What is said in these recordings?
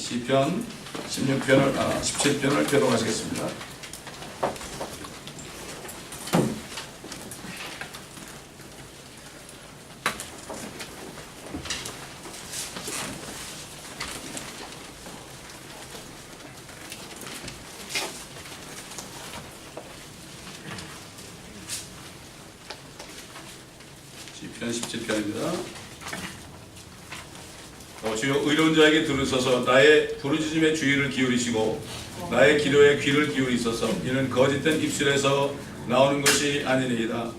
시편 17편을 교독하시겠습니다. 시편 17편입니다. 주여 의로운 자에게 들으소서. 나의 부르짖음에 주의를 기울이시고 나의 기도에 귀를 기울이소서. 이는 거짓된 입술에서 나오는 것이 아니니이다.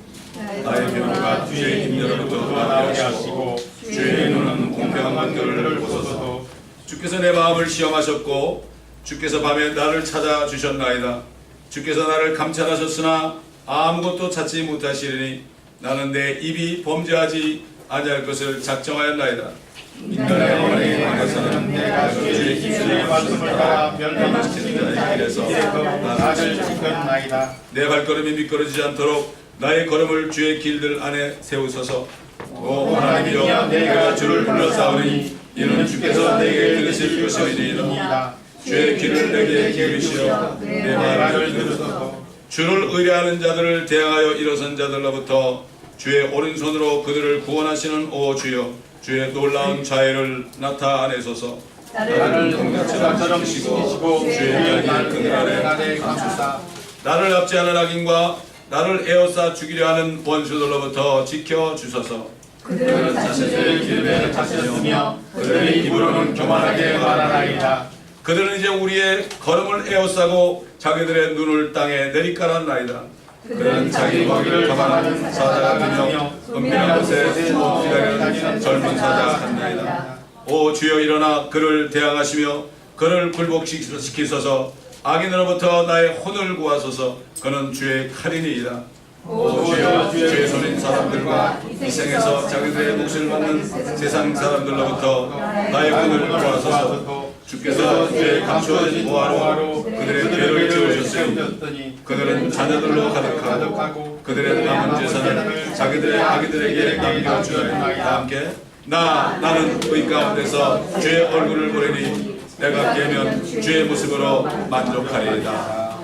나의 변호가 주의 힘대로부터 나오게 하시고 주의 눈은 공평한 것들을 보소서. 주께서 내 마음을 시험하셨고 주께서 밤에 나를 찾아주셨나이다. 주께서 나를 감찰하셨으나 아무것도 찾지 못하시리니 나는 내 입이 범죄하지 아니할 것을 작정하였나이다. 인간의 어머니 안에서는 내가 주의 입술의 말씀을 따라 멸망시키는 자의 길에서 나를 지켰나이다. 내 발걸음이 미끄러지지 않도록 나의 걸음을 주의 길들 안에 세우소서. 오 하나님이여, 내가 주를 불러싸우니 이는 주께서 내게 들으실 것이니이다. 주의 귀를 내게 기울이시어 내 말을 들으소서. 주를 의뢰하는 자들을 대항하여 일어선 자들로부터 주의 오른손으로 그들을 구원하시는 오 주여, 주의 놀라운 자애를 나타내소서. 나를 동력처럼 지키시고 주의 연약한 그늘 안에 감추사 나를 압제하는 악인과 나를 에워싸 죽이려 하는 원수들로부터 지켜주소서. 그들은 자신의 길에 갇혔으며 그들의 입으로는 교만하게 말하나이다. 그들은 이제 우리의 걸음을 에워싸고 자기들의 눈을 땅에 내리깔았나이다. 그들은 자기 먹이를 감안하는 사자 같으며 은밀한 곳에 기다리는 젊은 사자 같나이다. 오 주여, 일어나 그를 대항하시며 그를 굴복시키소서. 악인으로부터 나의 혼을 구하소서. 그는 주의 칼이니이다. 오 주여, 주의 손인 사람들과 이 생에서 자기들의 몫을 받는 세상 사람들로부터 나의 혼을 구하소서. 주께서 주의 감추어진 보화로 그들의 죄를 지우셨으니 그들은 자녀들로 가득하고 그들의 남은 재산을 자기들의 아기들에게 남겨주나이다. 다 함께 나는 의 가운데서 주의 얼굴을 보리니 내가 깨면 주의 모습으로 만족하리이다.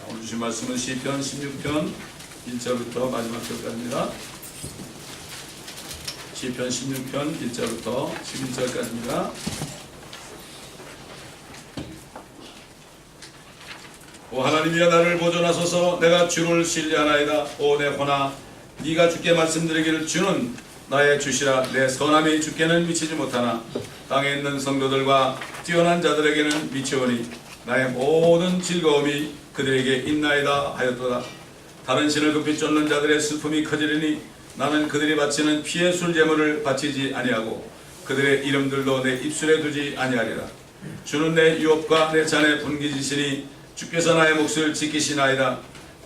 오늘 주신 말씀은 시편 16편 1절부터 마지막 절까지입니다. 시편 16편 1절부터 11절까지입니다. 오 하나님이여, 나를 보존하소서. 내가 주를 신뢰하나이다. 오 내 혼아, 네가 주께 말씀드리기를 주는 나의 주시라. 내 선함이 주께는 미치지 못하나 땅에 있는 성도들과 뛰어난 자들에게는 미치오니 나의 모든 즐거움이 그들에게 있나이다 하였도다. 다른 신을 급히 쫓는 자들의 슬픔이 커지리니 나는 그들이 바치는 피의 술제물을 바치지 아니하고 그들의 이름들도 내 입술에 두지 아니하리라. 주는 내 유업과 내 잔의 분기지시니 주께서 나의 몫을 지키시나이다.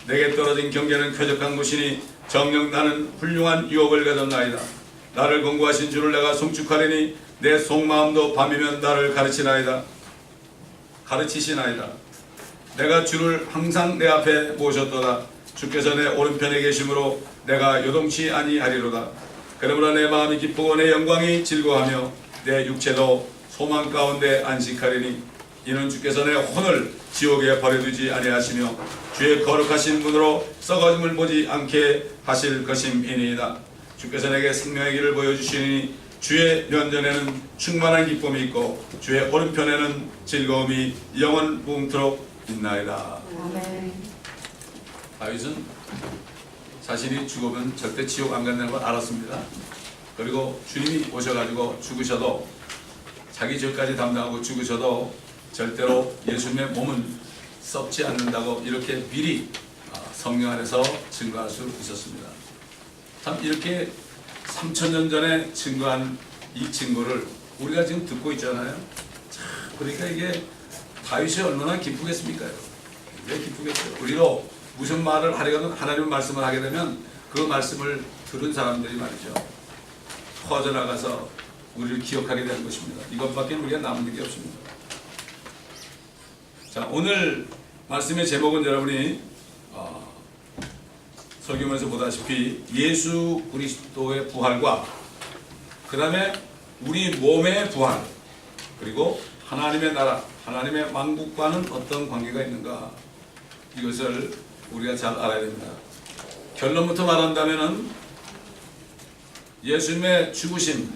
내게 떨어진 경계는 쾌적한 곳이니 정녕 나는 훌륭한 유업을 가졌나이다. 나를 공부하신 주를 내가 송축하리니 내 속마음도 밤이면 나를 가르치시나이다. 내가 주를 항상 내 앞에 모셨도다. 주께서 내 오른편에 계심으로 내가 요동치 아니하리로다. 그러므로 내 마음이 기쁘고 내 영광이 즐거워하며 내 육체도 소망 가운데 안식하리니 이는 주께서 내 혼을 지옥에 버려두지 아니하시며 주의 거룩하신 분으로 썩어짐을 보지 않게 하실 것임이니이다. 주께서 내게 생명의 길을 보여주시니 주의 면전에는 충만한 기쁨이 있고 주의 오른편에는 즐거움이 영원 무궁토록 있나이다. 아멘. 다윗은 자신이 죽으면 절대 지옥 안 간다는 걸 알았습니다. 그리고 주님이 오셔가지고 죽으셔도 자기 죄까지 담당하고 죽으셔도 절대로 예수님의 몸은 썩지 않는다고 이렇게 미리 성령 안에서 증거할 수 있었습니다. 참 이렇게 3000년 전에 증거한 이 증거를 우리가 지금 듣고 있잖아요. 참 그러니까 이게 다윗이 얼마나 기쁘겠습니까? 왜 기쁘겠어요? 우리도 무슨 말을 하려면 하나님의 말씀을 하게 되면 그 말씀을 들은 사람들이 말이죠, 퍼져나가서 우리를 기억하게 되는 것입니다. 이것밖에 우리가 남는 게 없습니다. 자, 오늘 말씀의 제목은 여러분이 설교문에서 보다시피 예수 그리스도의 부활과 그 다음에 우리 몸의 부활, 그리고 하나님의 나라, 하나님의 왕국과는 어떤 관계가 있는가, 이것을 우리가 잘 알아야 됩니다. 결론부터 말한다면은 예수님의 죽으심,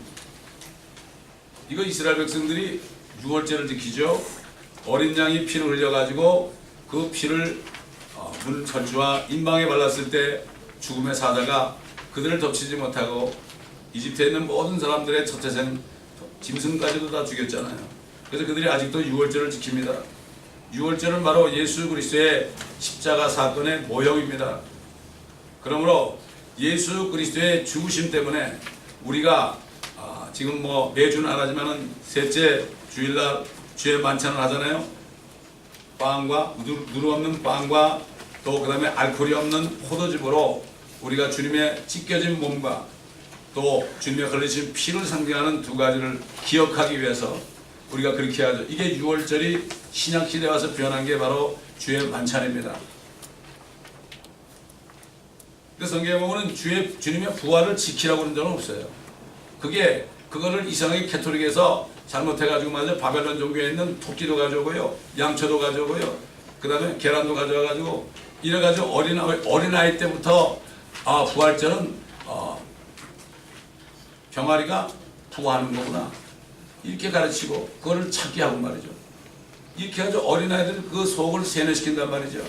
이거 이스라엘 백성들이 유월절을 지키죠. 어린 양이 피를 흘려가지고 그 피를 문 철주와 인방에 발랐을 때 죽음의 사자가 그들을 덮치지 못하고 이집트에 있는 모든 사람들의 첫 태생 짐승까지도 다 죽였잖아요. 그래서 그들이 아직도 유월절을 지킵니다. 유월절은 바로 예수 그리스도의 십자가 사건의 모형입니다. 그러므로 예수 그리스도의 죽으심 때문에 우리가 지금 뭐 매주는 안 하지만은 셋째 주일날 주의 만찬을 하잖아요. 빵과 누루 없는 빵과 또 그 다음에 알코올이 없는 포도즙으로 우리가 주님의 찢겨진 몸과 또 주님의 흘리신 피를 상징하는 두 가지를 기억하기 위해서 우리가 그렇게 하죠. 이게 유월절이 신약시대에 와서 변한 게 바로 주의 만찬입니다. 근데 성경에 보면 주님의 부활을 지키라고 하는 적은 없어요. 그거를 이상하게 캐톨릭에서 잘못해가지고 말이죠. 바벨론 종교에 있는 토끼도 가져오고요. 양초도 가져오고요. 그 다음에 계란도 가져와가지고 이래가지고 어린아이 때부터 부활절은 병아리가 부화하는 거구나 이렇게 가르치고 그거를 찾게 하고 말이죠. 이렇게 해가지고 어린아이들 그 속을 세뇌시킨단 말이죠.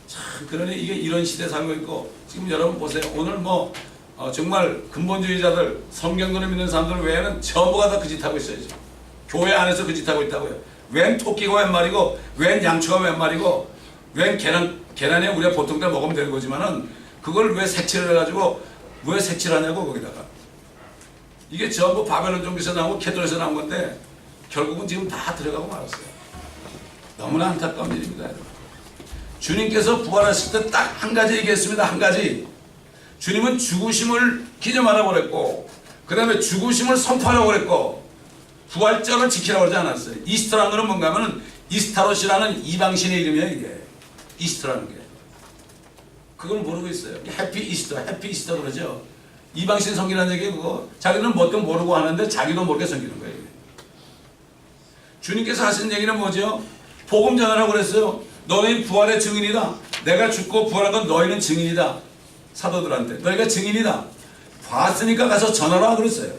참 그러니 이게 이런 시대에 살고 있고 지금 여러분 보세요. 오늘 뭐 정말 근본주의자들 성경론을 믿는 사람들 외에는 전부가 다 그 짓 하고 있어요. 교회 안에서 그 짓 하고 있다고요. 웬 토끼가 웬 말이고 웬 양초가 웬 말이고 웬 계란에 우리가 보통 때 먹으면 되는 거지만은 그걸 왜 색칠을 해가지고 왜 색칠하냐고 거기다가 이게 전부 바벨론 종교에서 나오고 캐톨에서 나온 건데 결국은 지금 다 들어가고 말았어요. 너무나 안타까운 일입니다. 여러분. 주님께서 부활하실 때 딱 한 가지 얘기했습니다. 한 가지. 주님은 죽으심을 기념하라고 그랬고 그 다음에 죽으심을 선포하라고 그랬고 부활절을 지키라고 그러지 않았어요. 이스터라는 것은 뭔가 하면 이스타롯이라는 이방신의 이름이에요. 이게 이스터라는 게 그걸 모르고 있어요. 해피 이스터 그러죠. 이방신 섬기라는 얘기 그거 자기는 뭣도 모르고 하는데 자기도 모르게 섬기는 거예요. 주님께서 하신 얘기는 뭐죠? 복음 전하라고 그랬어요. 너희는 부활의 증인이다. 내가 죽고 부활한 건 너희는 증인이다. 사도들한테 너희가 증인이다. 봤으니까 가서 전하라 그랬어요.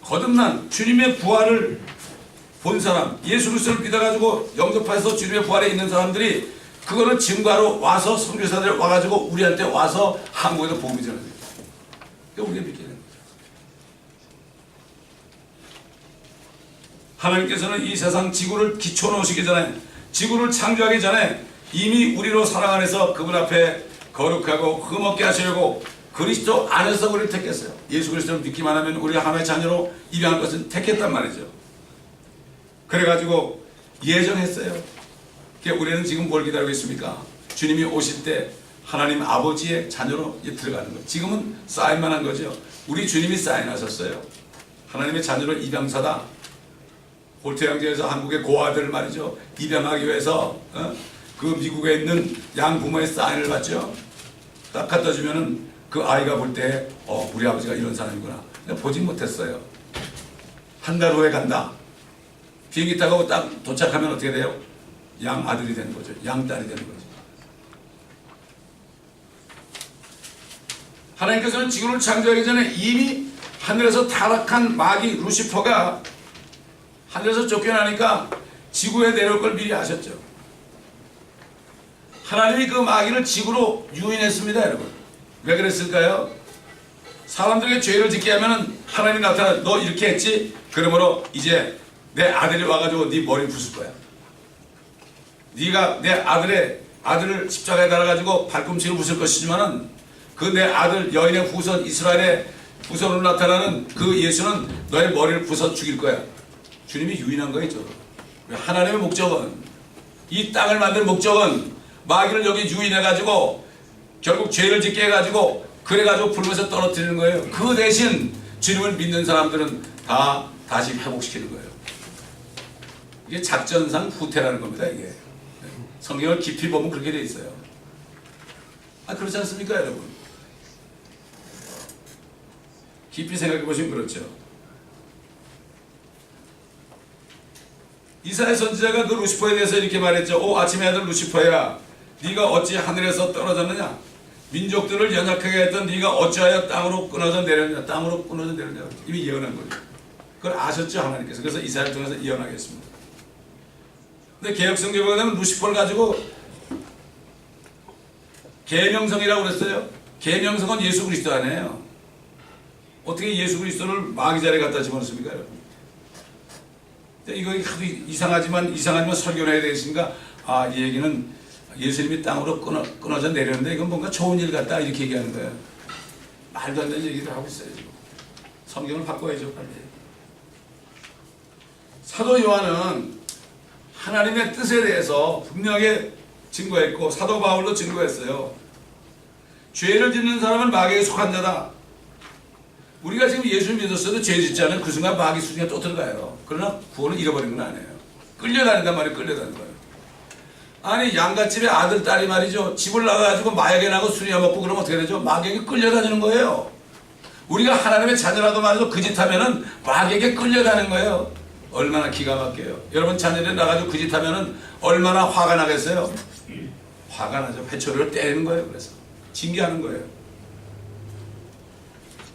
거듭난 주님의 부활을 본 사람, 예수 그리스도를 믿어가지고 영접해서 주님의 부활에 있는 사람들이 그거를 증거하러 와서 선교사들 와가지고 우리한테 와서 한국에서 복음이 전해져요. 그게 우리가 믿게 되는 거죠. 하나님께서는 이 세상 지구를 기초 놓으시기 전에 지구를 창조하기 전에 이미 우리로 사랑 안에서 그분 앞에 거룩하고 흠없게 하시려고 그리스도 안에서 우리를 택했어요. 예수 그리스도를 믿기만 하면 우리가 하나님의 자녀로 입양할 것을 택했단 말이죠. 그래가지고 예정했어요. 우리는 지금 뭘 기다리고 있습니까? 주님이 오실 때 하나님 아버지의 자녀로 들어가는 거예요. 지금은 사인만 한 거죠. 우리 주님이 사인하셨어요. 하나님의 자녀로 입양사다. 홀트 양제에서 한국의 고아들 말이죠. 입양하기 위해서 그 미국에 있는 양부모의 사인을 받죠. 딱 갖다 주면은 그 아이가 볼 때 우리 아버지가 이런 사람이구나. 보지 못했어요. 한 달 후에 간다. 비행기 타고 딱 도착하면 어떻게 돼요? 양 아들이 되는 거죠. 양 딸이 되는 거죠. 하나님께서는 지구를 창조하기 전에 이미 하늘에서 타락한 마귀 루시퍼가 하늘에서 쫓겨나니까 지구에 내려올 걸 미리 아셨죠. 하나님이 그 마귀를 지구로 유인했습니다. 여러분. 왜 그랬을까요? 사람들에게 죄를 짓게 하면 하나님이 나타나 너 이렇게 했지? 그러므로 이제 내 아들이 와가지고 네 머리를 부술 거야. 네가 내 아들을 십자가에 달아가지고 발꿈치를 부술 것이지만은 그 내 아들 여인의 후손 이스라엘의 후손으로 나타나는 그 예수는 너의 머리를 부숴 죽일 거야. 주님이 유인한 거겠죠. 하나님의 목적은 이 땅을 만든 목적은 마귀를 여기 유인해가지고 결국 죄를 짓게 해가지고 그래가지고 불면서 떨어뜨리는 거예요. 그 대신 주님을 믿는 사람들은 다 다시 회복시키는 거예요. 이게 작전상 후퇴라는 겁니다. 이게 성경을 깊이 보면 그렇게 돼 있어요. 그렇지 않습니까, 여러분? 깊이 생각해 보시면 그렇죠. 이사야 선지자가 그 루시퍼에 대해서 이렇게 말했죠. 오 아침의 아들 루시퍼야, 네가 어찌 하늘에서 떨어졌느냐? 민족들을 연약하게 했던 네가 어찌하여 땅으로 끊어져 내렸냐? 땅으로 끊어져 내렸냐? 이미 예언한 거예요. 그걸 아셨죠, 하나님께서. 그래서 이사야를 통해서 예언하겠습니다. 근데 개혁성경에 보면 루시퍼를 가지고 계명성이라고 그랬어요. 계명성은 예수 그리스도 아니에요. 어떻게 예수 그리스도를 마귀 자리에 갖다 집어넣습니까, 여러분? 이거 하도 이상하지만 설교를 해야 되겠으니까, 이 얘기는 예수님이 땅으로 끊어져 내렸는데 이건 뭔가 좋은 일 같다 이렇게 얘기하는 거예요. 말도 안 되는 얘기를 하고 있어요. 지금. 성경을 바꿔야죠, 빨리. 사도 요한은 하나님의 뜻에 대해서 분명하게 증거했고, 사도 바울도 증거했어요. 죄를 짓는 사람은 마귀에 속한 자다. 우리가 지금 예수를 믿었어도 죄 짓지 않으면 그 순간 마귀 수중에 또 들어가요. 그러나 구원을 잃어버린 건 아니에요. 끌려다닌단 말이에요. 끌려다니는 거예요. 아니 양갓집의 아들 딸이 말이죠. 집을 나가가지고 마약에 나고 술이나 먹고 그러면 어떻게 되죠? 마귀에게 끌려다니는 거예요. 우리가 하나님의 자녀라도 말이죠. 그 짓 하면은 마귀에게 끌려다니는 거예요. 얼마나 기가 막혀요. 여러분 자녀들이 나가지고 그 짓 하면은 얼마나 화가 나겠어요? 화가 나죠. 회초리를 때리는 거예요. 그래서 징계하는 거예요.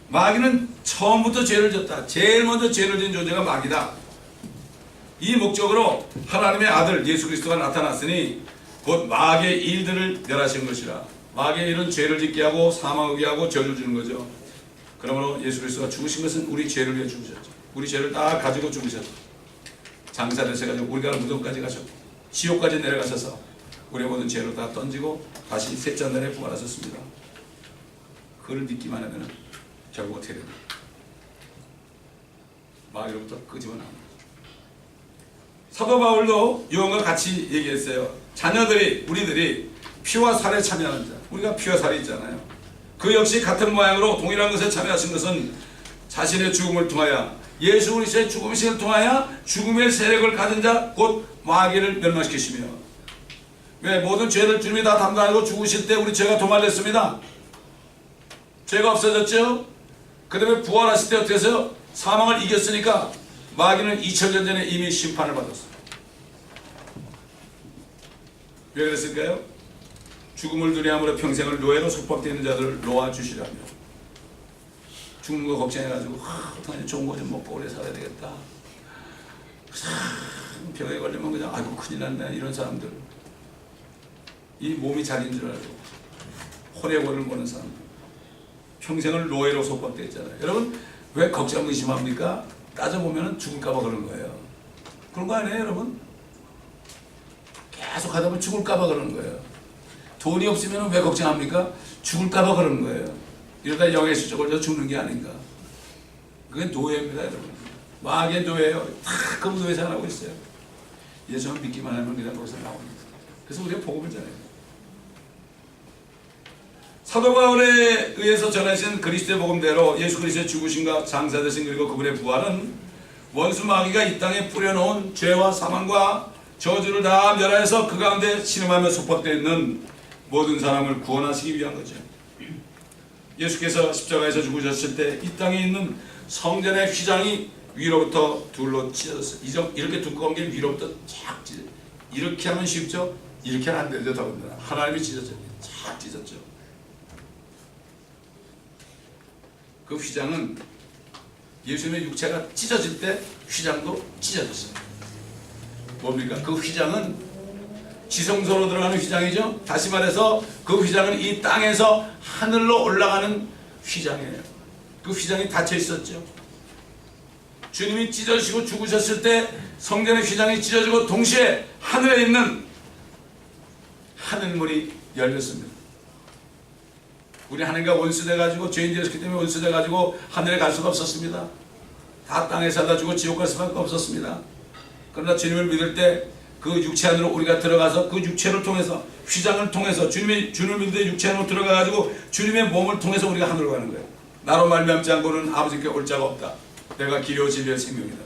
마귀는 처음부터 죄를 졌다. 제일 먼저 죄를 진 존재가 마귀다. 이 목적으로 하나님의 아들 예수 그리스도가 나타났으니 곧 마귀의 일들을 멸하신 것이라. 마귀의 일은 죄를 짓게 하고 사망하게 하고 저주를 주는 거죠. 그러므로 예수 그리스도가 죽으신 것은 우리 죄를 위해 죽으셨죠. 우리 죄를 다 가지고 죽으셨죠. 장사되셔가지고 우리가 무덤까지 가셨고 지옥까지 내려가셔서 우리의 모든 죄를 다 던지고 다시 셋째 날에 부활하셨습니다. 그걸 믿기만 하면 결국 어떻게 됩니까? 마귀로부터 끄집어나옵니다. 사도 바울도 요한과 같이 얘기했어요. 자녀들이, 우리들이 피와 살에 참여하는 자, 우리가 피와 살이 있잖아요. 그 역시 같은 모양으로 동일한 것에 참여하신 것은 자신의 죽음을 통하여, 예수 그리스도의 죽음을 통하여 죽음의 세력을 가진 자 곧 마귀를 멸망시키시며, 왜 모든 죄를 주님이 다 담당하고 죽으실 때 우리 죄가 도말됐습니다. 죄가 없어졌죠. 그 다음에 부활하실 때 어떻게 해서요? 사망을 이겼으니까 마귀는 2000년 전에 이미 심판을 받았어요. 왜 그랬을까요? 죽음을 두려함으로 평생을 노예로 속박되어 있는 자들을 놓아주시라며. 죽는 거 걱정해가지고 어떡하냐, 좋은 거 좀 먹고 오래 살아야 되겠다. 병에 걸리면 그냥 아이고 큰일 났네, 이런 사람들. 이 몸이 자기인 줄 알고 혼의 보는 사람들. 평생을 노예로 속박되어 있잖아요. 여러분 왜 걱정 의심합니까? 따져보면 죽을까봐 그런 거예요. 그런 거 아니에요, 여러분? 계속 하다 보면 죽을까봐 그러는 거예요. 돈이 없으면 왜 걱정합니까? 죽을까봐 그러는 거예요. 이러다 영에서 쫓겨져 죽는 게 아닌가. 그게 노예입니다, 여러분. 마귀의 노예예요. 다 그 노예 생활하고 있어요. 예수만 믿기만 하면 그냥 거기서 나옵니다. 그래서 우리가 복음을 전해요. 사도 바울에 의해서 전하신 그리스도의 복음대로 예수 그리스도의 죽으심과 장사되신 그리고 그분의 부활은 원수 마귀가 이 땅에 뿌려놓은 죄와 사망과 저주를 다 멸하여서 그 가운데 신음하며 속박되어 있는 모든 사람을 구원하시기 위한 거죠. 예수께서 십자가에서 죽으셨을 때 이 땅에 있는 성전의 휘장이 위로부터 둘로 찢어졌어요. 이렇게 두꺼운 게 위로부터 쫙 찢어졌어요. 이렇게 하면 쉽죠? 이렇게 하면 안 되죠. 더군다나 하나님이 찢어졌죠. 쫙 찢었죠. 그 휘장은 예수님의 육체가 찢어질 때 휘장도 찢어졌어요. 뭡니까? 그 휘장은 지성소로 들어가는 휘장이죠. 다시 말해서 그 휘장은 이 땅에서 하늘로 올라가는 휘장이에요. 그 휘장이 닫혀 있었죠. 주님이 찢어지시고 죽으셨을 때 성전의 휘장이 찢어지고 동시에 하늘에 있는 하늘문이 열렸습니다. 우리 하나님과 원수돼가지고 죄인 되었기 때문에 원수돼가지고 하늘에 갈 수가 없었습니다. 다 땅에 살다 죽고 지옥 갈 수밖에 없었습니다. 그러나 주님을 믿을 때 그 육체 안으로 우리가 들어가서 그 육체를 통해서 휘장을 통해서 주님을 믿을 때 육체 안으로 들어가가지고 주님의 몸을 통해서 우리가 하늘로 가는 거예요. 나로 말미암지 않고는 아버지께 올 자가 없다. 내가 길이요 진리요 생명이다.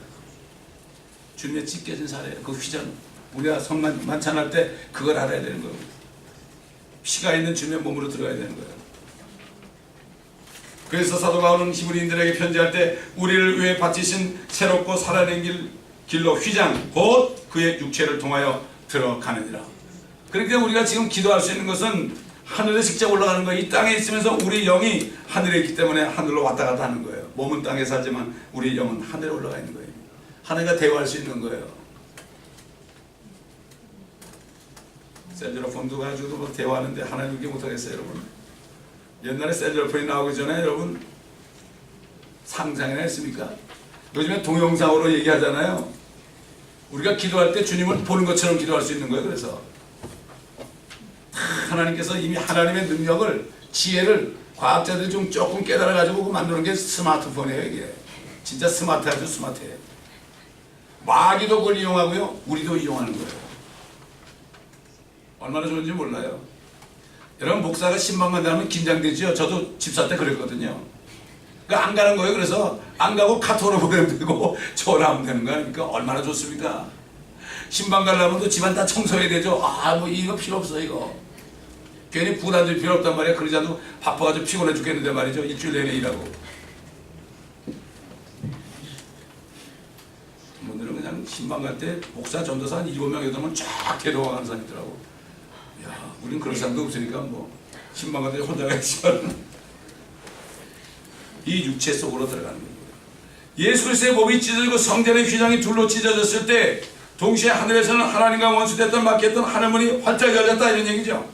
주님의 찢겨진 살이에요. 그 휘장. 우리가 성만 만찬할 때 그걸 알아야 되는 거예요. 피가 있는 주님의 몸으로 들어가야 되는 거예요. 그래서 사도 바울은 히브리인들에게 편지할 때 우리를 위해 바치신 새롭고 살아낸 길로 휘장 곧 그의 육체를 통하여 들어가느니라. 그러니까 우리가 지금 기도할 수 있는 것은 하늘에 직접 올라가는 거예요. 이 땅에 있으면서 우리 영이 하늘에 있기 때문에 하늘로 왔다 갔다 하는 거예요. 몸은 땅에 살지만 우리 영은 하늘에 올라가 있는 거예요. 하늘과 대화할 수 있는 거예요. 셀러폰도 가지고도 뭐 대화하는데 하나님 그렇게 못하겠어요, 여러분. 옛날에 셀러폰이 나오기 전에 여러분 상상이나 했습니까? 요즘에 동영상으로 얘기하잖아요. 우리가 기도할 때 주님을 보는 것처럼 기도할 수 있는 거예요. 그래서 하나님께서 이미 하나님의 능력을, 지혜를 과학자들이 좀 조금 깨달아가지고 만드는 게 스마트폰이에요. 이게 진짜 스마트하죠. 스마트해. 마귀도 그걸 이용하고요, 우리도 이용하는 거예요. 얼마나 좋은지 몰라요. 여러분, 목사가 신방 간다면 긴장되죠. 저도 집사 때 그랬거든요. 그러니까 안 가는 거예요. 그래서 안 가고 카톡으로 보내면 되고 전화하면 되는 거 아닙니까? 얼마나 좋습니까? 신방 가려면 또 집안 다 청소해야 되죠. 뭐 이거 필요 없어. 이거 괜히 부담 줄 필요 없단 말이야. 그러지 않아도 바빠가지고 피곤해 죽겠는데 말이죠. 일주일 내내 일하고. 분들은 그냥 신방 갈 때 목사 전도사 한 7명, 8명 쫙 데려가는 사람이 있더라고. 야, 우린 그런 사람도 없으니까 뭐 신방 갈 때 혼자 가야지만 이 육체 속으로 들어가는 거예요. 예수 그리스도의 몸이 찢어지고 성전의 휘장이 둘로 찢어졌을 때 동시에 하늘에서는 하나님과 원수됐던 막혔던 하늘문이 활짝 열렸다, 이런 얘기죠.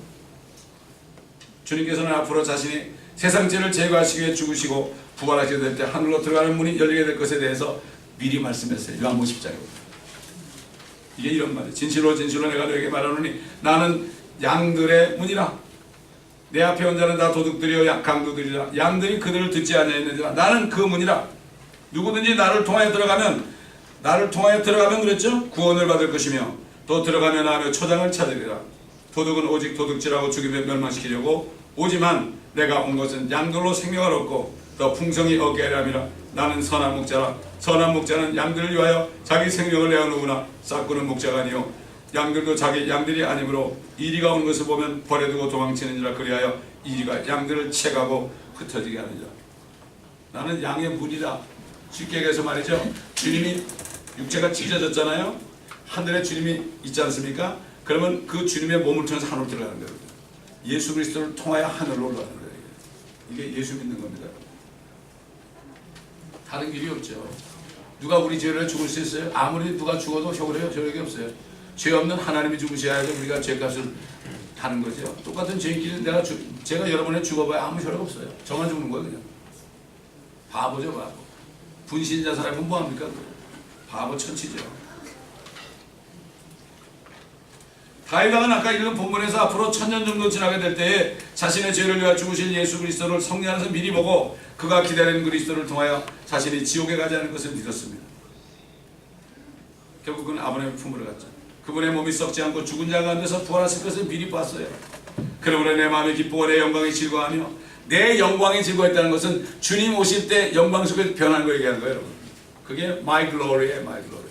주님께서는 앞으로 자신이 세상 죄를 제거하시기 위해 죽으시고 부활하시게 될 때 하늘로 들어가는 문이 열리게 될 것에 대해서 미리 말씀했어요. 요한복음 10장에. 이게 이런 말이에요. 진실로 진실로 내가 너에게 말하노니 나는 양들의 문이라. 내 앞에 온 자는 다 도둑들이요 강도들이라. 양들이 그들을 듣지 아니하였느니라. 나는 그 문이라. 누구든지 나를 통하여 들어가면 그랬죠? 구원을 받을 것이며 또 들어가며 나며 초장을 찾으리라. 도둑은 오직 도둑질하고 죽이며 멸망시키려고 오지만 내가 온 것은 양들로 생명을 얻고 더 풍성히 얻게 하려 함이라. 나는 선한 목자라. 선한 목자는 양들을 위하여 자기 생명을 내어놓으나 싹구는 목자가 아니요 양들도 자기 양들이 아니므로 이리가 오는 것을 보면 버려두고 도망치느니라. 그리하여 이리가 양들을 채가고 흩어지게 하느니라. 나는 양의 문이다. 쉽게 얘기해서 말이죠. 주님이 육체가 찢어졌잖아요. 하늘에 주님이 있지 않습니까? 그러면 그 주님의 몸을 통해서 하늘로 들어가는 거예요. 예수 그리스도를 통하여 하늘로 올라가는 거예요. 이게 예수 믿는 겁니다. 다른 길이 없죠. 누가 우리 죄를 죽을 수 있어요? 아무리 누가 죽어도 효력이 없어요. 죄 없는 하나님이 죽으셔야지 우리가 죄값을 하는 거죠. 똑같은 죄인끼리 제가 여러분에 죽어봐야 아무 효력 없어요. 저만 죽는 거예요. 그냥 바보죠, 바보. 분신자 사람은 뭐합니까? 바보 천치죠. 다윗왕은 아까 읽은 본문에서 앞으로 1000년 정도 지나게 될 때에 자신의 죄를 위하여 죽으신 예수 그리스도를 성령 안에서 미리 보고 그가 기다리는 그리스도를 통하여 자신이 지옥에 가지 않을 것을 믿었습니다. 결국은 아브라함의 품으로 갔죠. 그분의 몸이 썩지 않고 죽은 자 가운데서 부활하실 것을 미리 봤어요. 그러므로 내 마음이 기쁘고 내 영광이 즐거워하며, 내 영광이 즐거워했다는 것은 주님 오실 때 영광 속에 변하는 거 얘기하는 거예요, 여러분. 그게 my glory예요, my glory.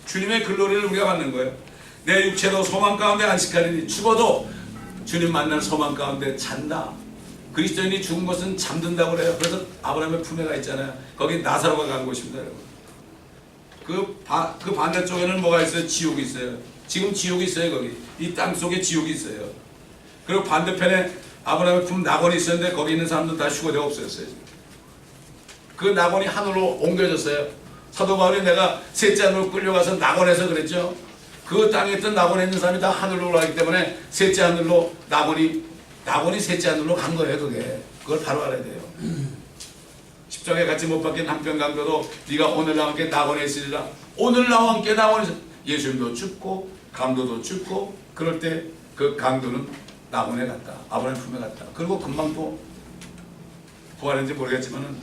주님의 글로리를 우리가 받는 거예요. 내 육체도 소망 가운데 안식하리니, 죽어도 주님 만날 소망 가운데 잔다. 그리스도인이 죽은 것은 잠든다고 그래요. 그래서 아브라함의 품에 가 있잖아요. 거기 나사로가 간 곳입니다, 여러분. 그 반대쪽에는 뭐가 있어요? 지옥이 있어요. 지금 지옥이 있어요, 거기. 이 땅 속에 지옥이 있어요. 그리고 반대편에 아브라함의 품 낙원이 있었는데 거기 있는 사람들은 다 휴거되어 없어졌어요. 그 낙원이 하늘로 옮겨졌어요. 사도 바울이 내가 셋째 하늘로 끌려가서 낙원에서 그랬죠. 그 땅에 있던 낙원에 있는 사람이 다 하늘로 올라가기 때문에 셋째 하늘로 낙원이 셋째 하늘로 간 거예요. 그걸 바로 알아야 돼요. 십자가에 같이 못 박힌 한편 강도도 네가 오늘 나와 함께 낙원에 있으리라. 오늘 나와 함께 낙원에 있으리라. 예수님도 죽고 강도도 죽고, 그럴 때 그 강도는 낙원에 갔다. 아브라함 품에 갔다. 그리고 금방 또 부활했는지 모르겠지만은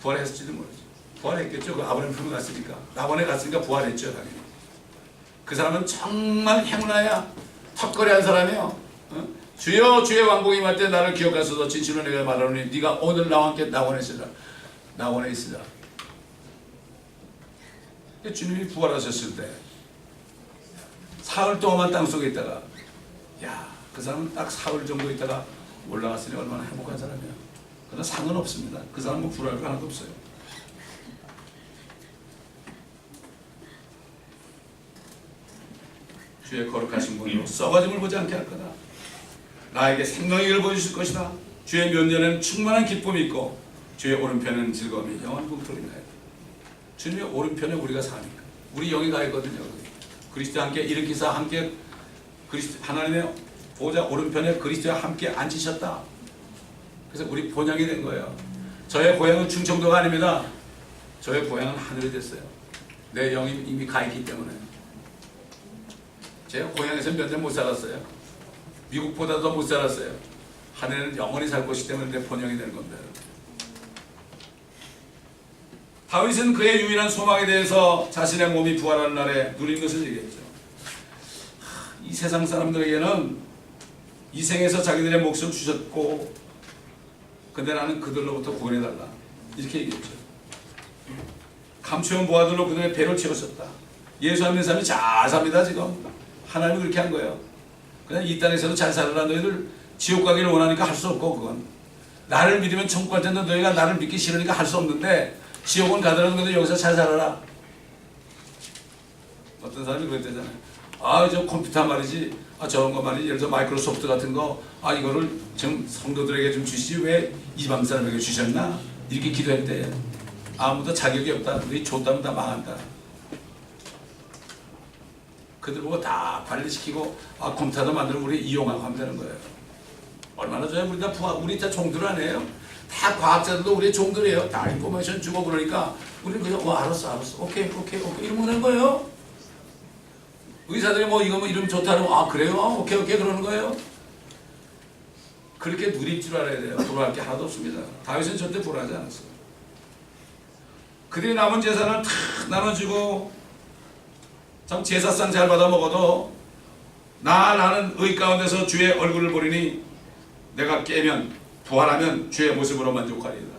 부활했을지도 모르죠. 부활했겠죠. 그 아브라함 품에 갔으니까. 낙원에 갔으니까 부활했죠, 당연히. 그 사람은 정말 행운아야 턱걸이한 사람이에요. 주여 주의 왕복이 임할 때 나를 기억하소서. 진실로 내가 말하노니 네가 오늘 나와 함께 낙원에 있으라. 낙원에 있으라. 주님이 부활하셨을 때 사흘 동안만 땅속에 있다가, 그 사람은 딱 사흘 정도 있다가 올라갔으니 얼마나 행복한 사람이야. 그러나 상은 없습니다. 그 사람은 불화할 거 하나도 없어요. 주의 거룩하신 분으로 썩어짐을 보지 않게 할 거다. 나에게 생명의 길을 보여주실 것이다. 주의 면전에는 충만한 기쁨이 있고 주의 오른편에는 즐거움이 영원한 꿈틀이다. 주님의 오른편에 우리가 사니까 우리 영이 가 있거든요. 그리스도와 함께 일으키사 함께 하나님의 보좌 오른편에 그리스도와 함께 앉으셨다. 그래서 우리 본향이 된 거예요. 저의 고향은 충청도가 아닙니다. 저의 고향은 하늘이 됐어요. 내 영이 이미 가 있기 때문에. 제가 고향에서 몇 년 못 살았어요. 미국보다 더 못 살았어요. 하늘에는 영원히 살 것이기 때문에 내 본향이 되는 겁니다. 다윗은 그의 유일한 소망에 대해서 자신의 몸이 부활하는 날에 누린 것을 얘기했죠. 이 세상 사람들에게는 이 생에서 자기들의 몫을 주셨고 근데 나는 그들로부터 구원해달라 이렇게 얘기했죠. 감추온 보화들로 그들의 배를 채웠었다. 예수 믿는 사람이 잘 삽니다. 지금 하나님이 그렇게 한 거예요. 그냥 이 땅에서도 잘 살아라. 너희들 지옥 가기를 원하니까 할 수 없고 그건 나를 믿으면 천국 갈 텐데 너희가 나를 믿기 싫으니까 할 수 없는데 지옥은 가더라도 근데 여기서 잘 살아라. 어떤 사람이 그랬대잖아요. 아, 저 컴퓨터 말이지. 아, 저런 거 말이지. 예를 들어 마이크로소프트 같은 거. 아, 이거를 지금 성도들에게 좀 주시지 왜 이방 사람에게 주셨나? 이렇게 기도했대. 아무도 자격이 없다. 우리 줬다면 다 망한다. 그들 보고 다 관리시키고 아, 컴퓨터도 만들면 우리 이용하고 하면 되는 거예요. 얼마나 좋아요. 우리 다 종들 아니에요? 다 과학자들도 우리의 종들이에요. 다 인포메이션 주고 그러니까 우리는 그냥 알았어 오케이 이러면 되는 거예요. 의사들이 뭐 이거 뭐 이름 좋다는 아 그래요? 오케이 그러는 거예요. 그렇게 누릴 줄 알아야 돼요. 불화할 게 하나도 없습니다. 다윗은 절대 불화하지 않았어요. 그들이 남은 재산을 다 나눠주고 참 제사상 잘 받아 먹어도 나는 의 가운데서 주의 얼굴을 보리니 내가 깨면 부활하면 주의 모습으로 만족하리이다.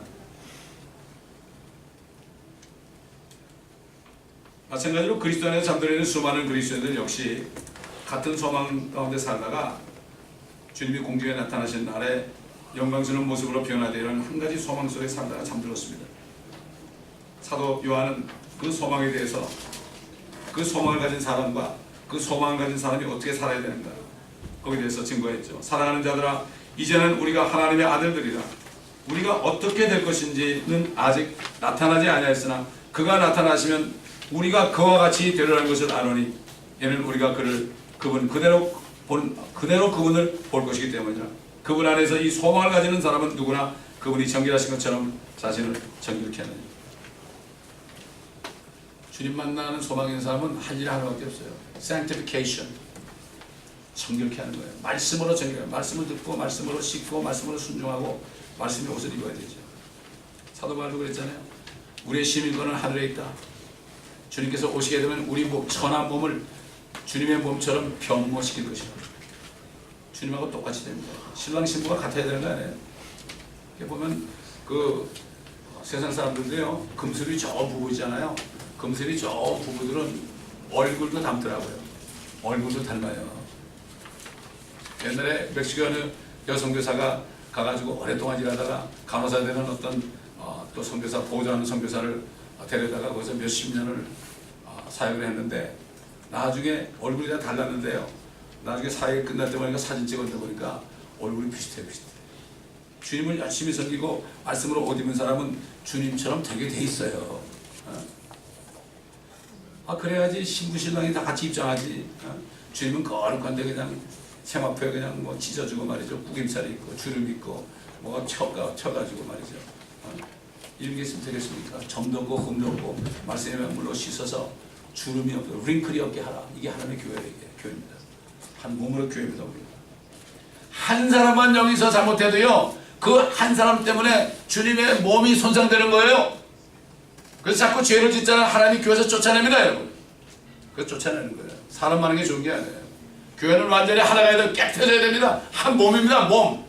마찬가지로 그리스도 안에 잠들어 있는 수많은 그리스도인들 역시 같은 소망 가운데 살다가 주님이 공중에 나타나신 날에 영광스러운 모습으로 변화되는 한 가지 소망 속에 살다가 잠들었습니다. 사도 요한은 그 소망에 대해서 그 소망을 가진 사람과 그 소망을 가진 사람이 어떻게 살아야 되는가 거기에 대해서 증거했죠. 사랑하는 자들아 이제는 우리가 하나님의 아들들이라. 우리가 어떻게 될 것인지는 아직 나타나지 아니하였으나 그가 나타나시면 우리가 그와 같이 되리라는 것을 아노니 이는 우리가 그분 그대로 그분을 볼 것이기 때문이라. 그분 안에서 이 소망을 가지는 사람은 누구나 그분이 정결하신 것처럼 자신을 정결케 하느니. 주님 만나는 소망 있는 사람은 할 일이 하나밖에 없어요. Sanctification. 정결케 하는 거예요. 말씀으로 정결해요. 말씀을 듣고 말씀으로 씻고 말씀으로 순종하고 말씀의 옷을 입어야 되죠. 사도 바울도 그랬잖아요. 우리의 시민권은 하늘에 있다. 주님께서 오시게 되면 우리 천한 몸을 주님의 몸처럼 변모시킬 것이다. 주님하고 똑같이 됩니다. 신랑 신부가 같아야 되는 거 아니에요. 이렇게 보면 그 세상 사람들도요. 금슬이 저 부부 있잖아요. 금슬이 저 부부들은 얼굴도 닮더라고요. 얼굴도 닮아요. 옛날에 멕시코 어느 여성교사가 가가지고 오랫동안 일하다가 간호사 되는 어떤 또 선교사 보호자하는 선교사를 데려다가 거기서 몇십 년을 사역을 했는데 나중에 얼굴이 다 달랐는데요. 나중에 사역이 끝날 때 보니까 사진 찍었다 보니까 얼굴이 비슷해. 주님을 열심히 섬기고 말씀으로 옷 입은 사람은 주님처럼 되게 돼 있어요. 그래야지 신부 신랑이 다 같이 입장하지. 주님은 거룩한데 그냥 세마포에 그냥 뭐 찢어주고 말이죠. 구김살이 있고 주름 있고 뭐가 쳐가지고 말이죠. 이런 게 있으면 되겠습니까? 점도 없고 흠도 없고 말씀의 물로 씻어서 주름이 없고 링클이 없게 하라. 이게 하나님의 교회입니다. 한 몸으로 교회입니다. 한 사람만 여기서 잘못해도요. 그 한 사람 때문에 주님의 몸이 손상되는 거예요. 그래서 자꾸 죄를 짓자는 하나님 교회에서 쫓아냅니다. 여러분. 그래서 쫓아내는 거예요. 사람 많은 게 좋은 게 아니에요. 교회는 완전히 하나가 해야 되고 깨끗해져야 됩니다. 한 몸입니다. 몸.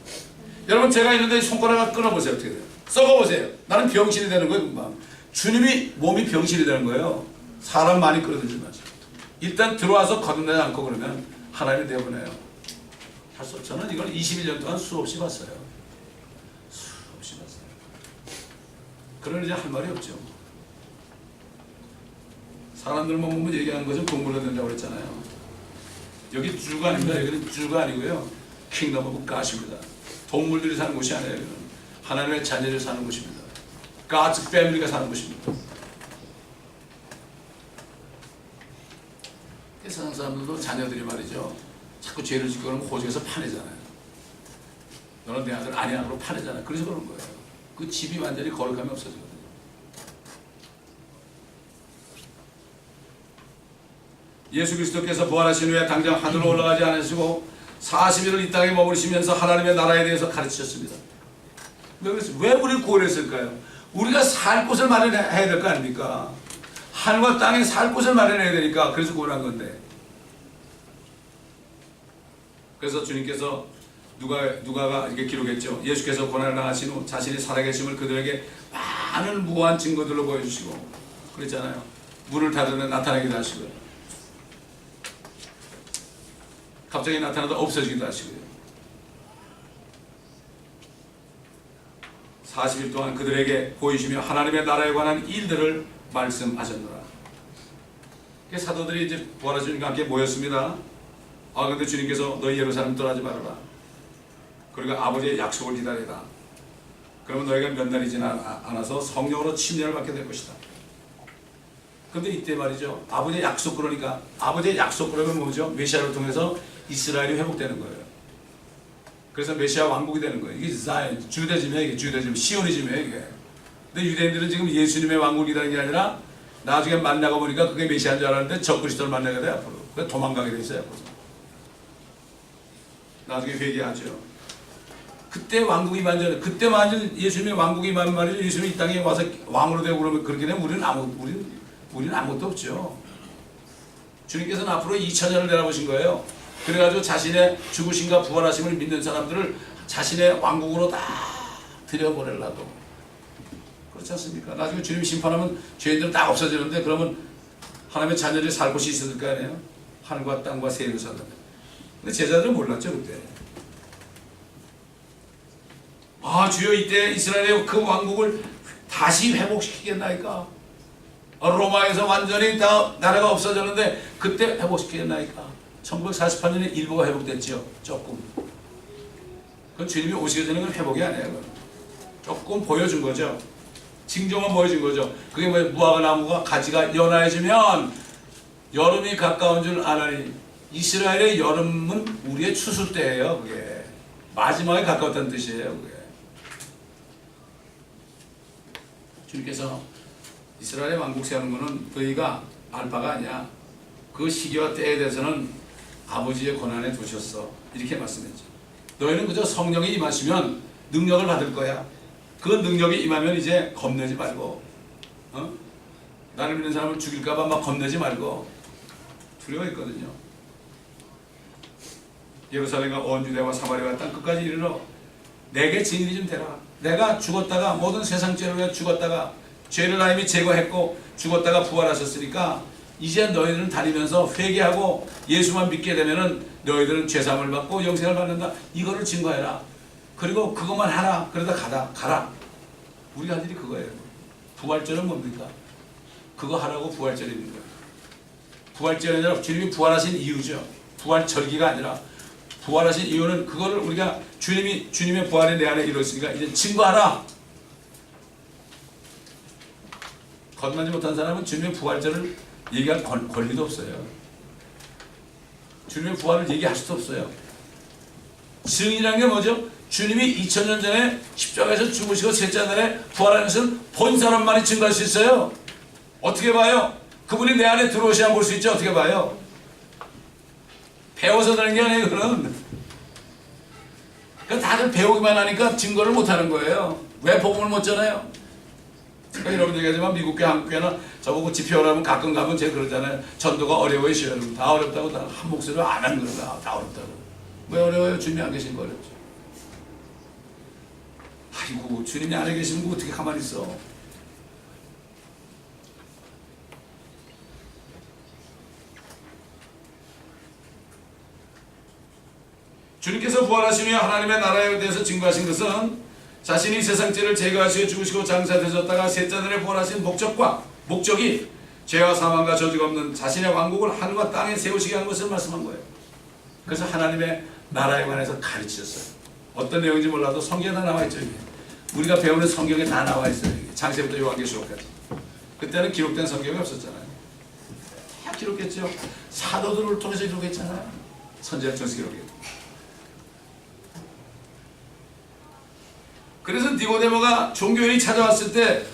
여러분 제가 있는데 손가락을 끊어보세요. 어떻게 돼요? 썩어보세요. 나는 병신이 되는 거예요. 금방. 주님이 몸이 병신이 되는 거예요. 사람 많이 끌어들지 마세요. 일단 들어와서 거듭나지 않고 그러면 하나님이 내보내요. 할 수 없죠. 저는 이걸 21년 동안 수없이 봤어요. 수없이 봤어요. 그러니 이제 할 말이 없죠. 사람들만 보면 얘기하는 것은 공부를 된다고 그랬잖아요. 여기 주가 아닙니다. 여기는 주가 아니고요. 킹덤 오브 갓입니다. 동물들이 사는 곳이 아니에요. 여기는 하나님의 자녀들 사는 곳입니다. God's family가 사는 곳입니다. 세상 사람들도 자녀들이 말이죠. 자꾸 죄를 짓고 그러면 호적에서 파내잖아요. 너는 내 아들 아니야로 파내잖아요. 그래서 그런 거예요. 그 집이 완전히 거룩함이 없어지거든요. 예수 그리스도께서 부활하신 후에 당장 하늘로 올라가지 않으시고 40일을 이 땅에 머무르시면서 하나님의 나라에 대해서 가르치셨습니다. 왜 우리를 구원했을까요? 우리가 살 곳을 마련해야 될 거 아닙니까? 하늘과 땅에 살 곳을 마련해야 되니까 그래서 구원한 건데. 그래서 주님께서 누가가 이렇게 기록했죠. 예수께서 고난을 당하신 후 자신이 살아계심을 그들에게 많은 무한 증거들로 보여주시고 그랬잖아요. 문을 닫으면 나타나기도 하시고요. 갑자기 나타나도 없어지기도 하시고요. 40일 동안 그들에게 보이시며 하나님의 나라에 관한 일들을 말씀하셨노라. 사도들이 이제 부활하신 주님과 함께 모였습니다. 근데 주님께서 너희 예루살렘 떠나지 말아라. 그리고 아버지의 약속을 기다리라. 그러면 너희가 몇 날이 지나 않아서 성령으로 침례를 받게 될 것이다. 근데 이때 말이죠. 아버지의 약속 그러니까 아버지의 약속 그러면 뭐죠? 메시아를 통해서 이스라엘이 회복되는 거예요. 그래서 메시아 왕국이 되는 거예요. 이게 자연, 주대즘이에요. 이게 주대즘, 시오니즘이에요. 이게. 근데 유대인들은 지금 예수님의 왕국을 기다리는 게 아니라 나중에 만나고 보니까 그게 메시아인 줄 알았는데 적그리스도를 만나게 돼 앞으로. 그래서 도망가게 돼 있어요. 앞으로. 나중에 회개하죠. 그때 왕국이 완전, 그때 완전 예수님의 왕국이 말이죠. 예수님이 이 땅에 와서 왕으로 되고 그러면 그렇게 되면 우리는 아무것도 없죠. 주님께서는 앞으로 2000년을 내다보신 거예요. 그래가지고 자신의 죽으심과 부활하심을 믿는 사람들을 자신의 왕국으로 다 들여보내려고. 그렇지 않습니까? 나중에 주님이 심판하면 죄인들은 다 없어지는데 그러면 하나님의 자녀들이 살 곳이 있었을 거 아니에요? 하늘과 땅과 새 예루살렘. 근데 제자들은 몰랐죠 그때. 주여 이때 이스라엘의 그 왕국을 다시 회복시키겠나이까? 로마에서 완전히 다 나라가 없어졌는데 그때 회복시키겠나이까? 1948년에 일부가 회복됐죠. 조금. 그건 주님이 오시기 전에 그건 회복이 아니에요. 조금 보여준 거죠. 징조만 보여준 거죠. 그게 뭐예요? 무화과 나무가 가지가 연화해지면 여름이 가까운 줄 아나니. 이스라엘의 여름은 우리의 추수 때예요. 그게 마지막에 가까웠다는 뜻이에요. 그게. 주님께서 이스라엘의 왕국 세우는 것은 너희가 알바가 아니야. 그 시기와 때에 대해서는 아버지의 권한에 두셨어. 이렇게 말씀했죠. 너희는 그저 성령이 임하시면 능력을 받을 거야. 그 능력이 임하면 이제 겁내지 말고, 나를 믿는 사람을 죽일까봐 막 겁내지 말고 두려워했거든요. 예루살렘과 온 유대와 사마리아 땅 끝까지 이르러 내게 증인이 좀 되라. 내가 죽었다가 모든 세상 죄를 위해 죽었다가 죄를 하나님이 제거했고 죽었다가 부활하셨으니까 이제 너희들은 다니면서 회개하고 예수만 믿게 되면은 너희들은 죄사함을 받고 영생을 받는다. 이거를 증거해라. 그리고 그것만 하라. 그러다 가라. 우리가 할 일이 그거예요. 부활절은 뭡니까? 그거 하라고 부활절이 있는 거예요. 부활절이 아니라 주님이 부활하신 이유죠. 부활절기가 아니라 부활하신 이유는 그거를 우리가 주님의 부활이 내 안에 이루어졌으니까 이제 증거하라. 거듭나지 못한 사람은 주님의 부활절을 얘기할 권리도 없어요. 주님의 부활을 얘기할 수도 없어요. 증인이라는 게 뭐죠? 주님이 2000년 전에 십자가에서 죽으시고 셋째 날에 부활하는 것은 본 사람만이 증거할 수 있어요. 어떻게 봐요? 그분이 내 안에 들어오셔야 볼 수 있죠. 어떻게 봐요? 배워서 되는 게 아니에요. 그건. 그러니까 다들 배우기만 하니까 증거를 못하는 거예요. 왜 복음을 못 전해요? 그러니까 여러분 얘기하지만 미국 교 한국 교회는 저보고 집회하라면 가끔 가면 제가 그러잖아요. 전도가 어려워요. 여러분 다 어렵다고 다 한 목소리로 안 하는 거다. 다 어렵다고. 왜 어려워요? 주님이 안 계신 거 어렵죠. 아이고 주님이 안에 계시면 어떻게 가만히 있어. 주님께서 부활하신 후에 하나님의 나라에 대해서 증거하신 것은 자신이 세상 죄를 제거하시고 죽으시고 장사되셨다가 셋째 날에 부활하신 목적이 죄와 사망과 저주가 없는 자신의 왕국을 하늘과 땅에 세우시게 한 것을 말씀한 거예요. 그래서 하나님의 나라에 관해서 가르치셨어요. 어떤 내용인지 몰라도 성경에 다 나와 있죠. 이게. 우리가 배우는 성경에 다 나와 있어요. 이게. 창세부터 요한계시록까지. 그때는 기록된 성경이 없었잖아요. 다 기록했죠. 사도들을 통해서 기록했잖아요. 선지자 전서 기록했죠. 그래서 니고데모가 종교인이 찾아왔을 때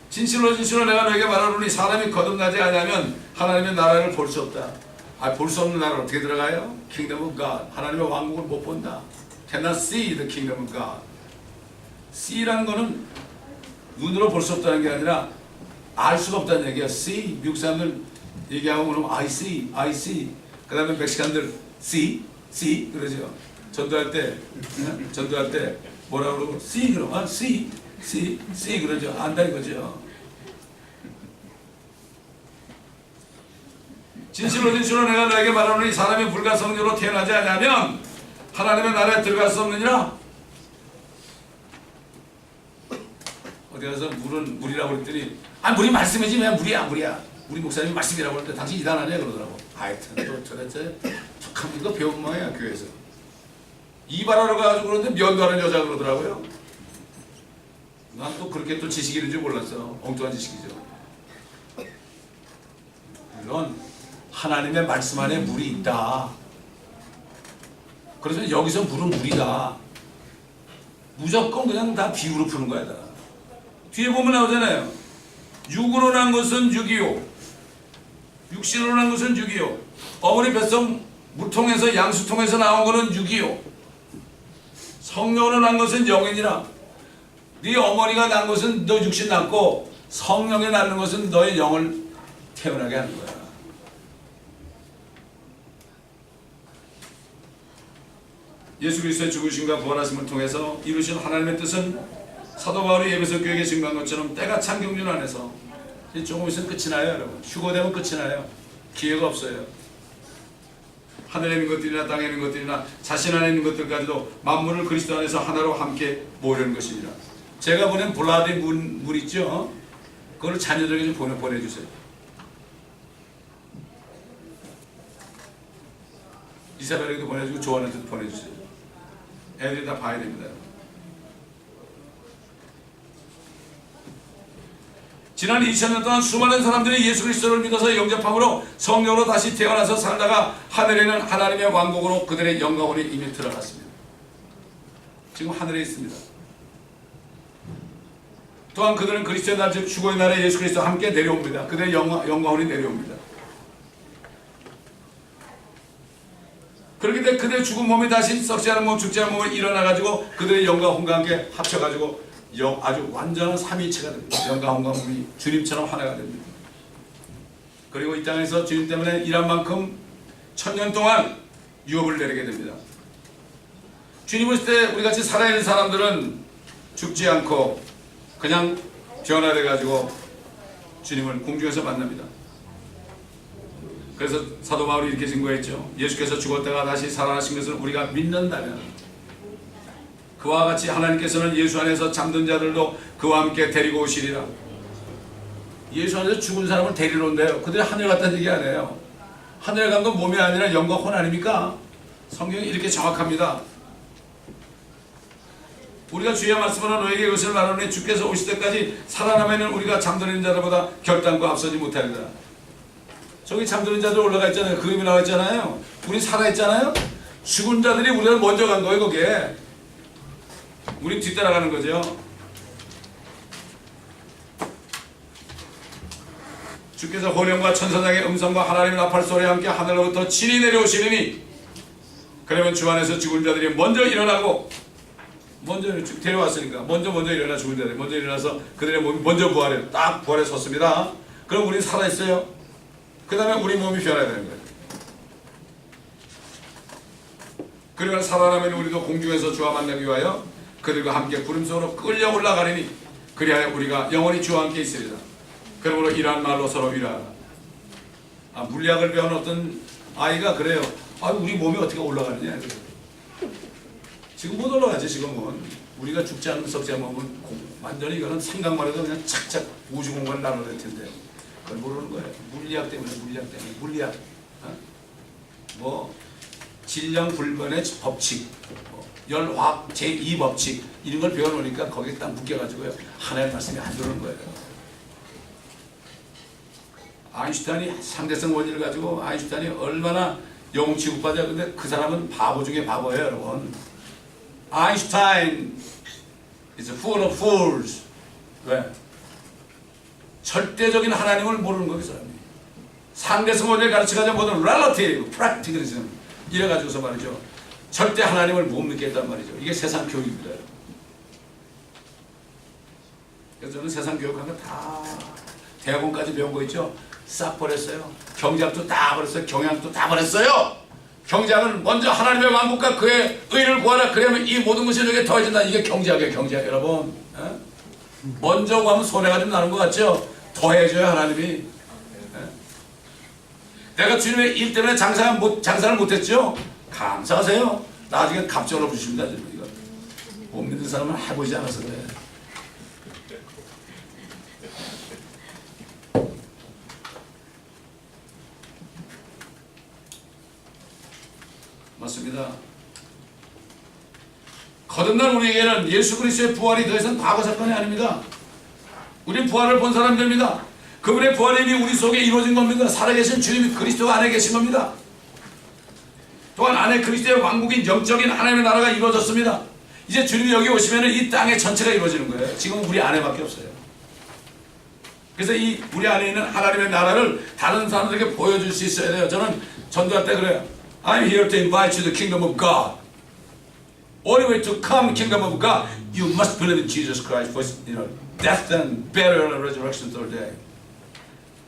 진실로 내가 너에게 말하노니 사람이 거듭나지 않으면 하나님의 나라를 볼 수 없다. 볼 수 없는 나라를 어떻게 들어가요? Kingdom of God. 하나님의 왕국을 못 본다. Cannot see the kingdom of God. See라는 거는 눈으로 볼 수 없다는 게 아니라 알 수가 없다는 얘기야. See. 미국 사람들 얘기하고 그러면 I see. 그 다음에 멕시칸들 see 그러죠. 전도할 때 뭐라고 그러고 see 그러면 see 그러죠. 안다 이거죠. 진실로 내가 너에게 말하노니 사람이 불과 성녀로 태어나지 않으면 하나님의 나라에 들어갈 수 없느니라. 어디 가서 물이라고 그랬더니 물이 말씀이지 왜 물이야. 우리 목사님이 말씀이라고 그랬는데 당신 이단하냐 그러더라고. 하여튼 도대체 툭하면 이거 배운 모양이야 교회에서. 이발하러 가가지고 그러는데 면도하는 여자 그러더라고요. 난 또 그렇게 또 지식이 있는 줄 몰랐어. 엉뚱한 지식이죠. 물론 하나님의 말씀 안에 물이 있다. 그래서 여기서 물은 물이다. 무조건 그냥 다 비유로 푸는 거야. 다. 뒤에 보면 나오잖아요. 육으로 난 것은 육이요. 육신으로 난 것은 육이요. 어머니 뱃속 물통에서 양수통에서 나온 것은 육이요. 성령으로 난 것은 영이니라. 네 어머니가 난 것은 너 육신 낳고 성령에 낳는 것은 너의 영을 태어나게 하는 거야. 예수 그리스도의 죽으심과 부활하심을 통해서 이루신 하나님의 뜻은 사도 바울이 에베소 교회에 증거한 것처럼 때가 찬 경륜 안에서 조금 있으면 끝이 나요. 여러분. 휴거되면 끝이 나요. 기회가 없어요. 하늘에 있는 것들이나 땅에 있는 것들이나 자신 안에 있는 것들까지도 만물을 그리스도 안에서 하나로 함께 모으려는 것이니라. 제가 보낸 블라디 물 있죠? 그걸 자녀들에게 좀 보내주세요. 이사벨에게도 보내주고 조한한테도 보내주세요. 애들이 다 봐야 됩니다. 지난 2000년 동안 수많은 사람들이 예수 그리스도를 믿어서 영접함으로 성령으로 다시 태어나서 살다가 하늘에 있는 하나님의 왕국으로 그들의 영광으로 이미 들어갔습니다. 지금 하늘에 있습니다. 또한 그들은 그리스도의 날, 즉 죽어의 날에 예수 그리스도와 함께 내려옵니다. 그들의 영광으로 내려옵니다. 그렇기 때문에 그들의 죽은 몸이 다시 썩지 않은 몸, 죽지 않은 몸을 일어나가지고 그들의 영과 혼과 함께 합쳐가지고 아주 완전한 삼위체가 됩니다. 영과 혼과 몸이 주님처럼 하나가 됩니다. 그리고 이 땅에서 주님 때문에 일한 만큼 1000년 동안 유업을 내리게 됩니다. 주님 오실 때 우리같이 살아있는 사람들은 죽지 않고 그냥 변화돼가지고 주님을 공중에서 만납니다. 그래서 사도 바울이 이렇게 증거했죠. 예수께서 죽었다가 다시 살아나신 것을 우리가 믿는다면 그와 같이 하나님께서는 예수 안에서 잠든 자들도 그와 함께 데리고 오시리라. 예수 안에서 죽은 사람을 데리러 온대요. 그들이 하늘 갔다는 얘기 안 해요. 하늘에 간 건 몸이 아니라 영과 혼 아닙니까? 성경이 이렇게 정확합니다. 우리가 주의 말씀으로 너에게 이것을 말하노니 주께서 오실 때까지 살아남으면 우리가 잠드는 자들보다 결단코 앞서지 못하리라. 저기 잠드는 자들 올라가 있잖아요. 그림이 나와 있잖아요. 우리 살아있잖아요. 죽은 자들이 우리를 먼저 간 거예요. 거기에 우리 뒤따라가는 거죠. 주께서 호령과 천사장의 음성과 하나님의 나팔 소리와 함께 하늘로부터 친히 내려오시리니 그러면 주 안에서 죽은 자들이 먼저 일어나고 먼저 데려왔으니까 먼저 일어나 죽은 자들이 먼저 일어나서 그들의 몸이 먼저 부활해요. 딱 부활해 섰습니다. 그럼 우리는 살아있어요. 그 다음에 우리 몸이 변해야 되는 거예요. 그러면 살아나면 우리도 공중에서 주와 만나기 위하여 그들과 함께 구름속으로 끌려 올라가리니 그리하여 우리가 영원히 주와 함께 있으리라. 그러므로 이러한 말로 서로 위로하라. 물리학을 배운 어떤 아이가 그래요. 우리 몸이 어떻게 올라가느냐. 지금 못 올라가지. 지금은 우리가 죽지 않는 썩지 않는 몸은 완전히 이거는 생각만 해도 그냥 착착 우주공간을 나눠낼 텐데 그걸 모르는 거예요. 물리학 때문에. 물리학. 질량불변의 법칙, 열화학 제2법칙 이런 걸 배워놓으니까 거기에 딱 묶여가지고요. 하나의 말씀이 안 들어오는 거예요. 아인슈타인이 상대성 원리를 가지고 아인슈타인이 얼마나 영웅 취급받아요. 근데 그 사람은 바보 중에 바보예요, 여러분. 아인슈타인 is full of fools. 왜? 절대적인 하나님을 모르는 거예요, 그 사람이. 상대성 원리를 가르쳐가지고 모든 relative, practicalism 이래가지고서 말이죠. 절대 하나님을 못 믿게 했단 말이죠. 이게 세상 교육입니다. 그래서 저는 세상 교육한 거 다 대학원까지 배운 거 있죠. 싹 버렸어요. 경제학도 다 버렸어요. 경영학도 다 버렸어요. 경제학은 먼저 하나님의 왕국과 그의 의를 구하라. 그러면 이 모든 것이 너에게 더해진다. 이게 경제학이에요. 경제학 여러분. 먼저 구하면 손해가 좀 나는 것 같죠. 더해줘요 하나님이. 내가 주님의 일 때문에 장사를 못했죠. 감사하세요. 나중에 갑절로 주십니다. 이거 못 믿는 사람은 해보지 않아서 그래. 맞습니다. 거듭난 우리에게는 예수 그리스도의 부활이 더 이상 과거 사건이 아닙니다. 우린 부활을 본 사람들입니다. 그분의 부활이 이미 우리 속에 이루어진 겁니다. 살아계신 주님이 그리스도 안에 계신 겁니다. 또한 안에 그리스도의 왕국인 영적인 하나님의 나라가 이루어졌습니다. 이제 주님이 여기 오시면 이 땅의 전체가 이루어지는 거예요. 지금 우리 안에밖에 없어요. 그래서 이 우리 안에 있는 하나님의 나라를 다른 사람들에게 보여줄 수 있어야 돼요. 저는 전도할 때 그래요. I'm here to invite you to the kingdom of God. Only way to come kingdom of God, you must believe in Jesus Christ for death and burial and resurrection third day.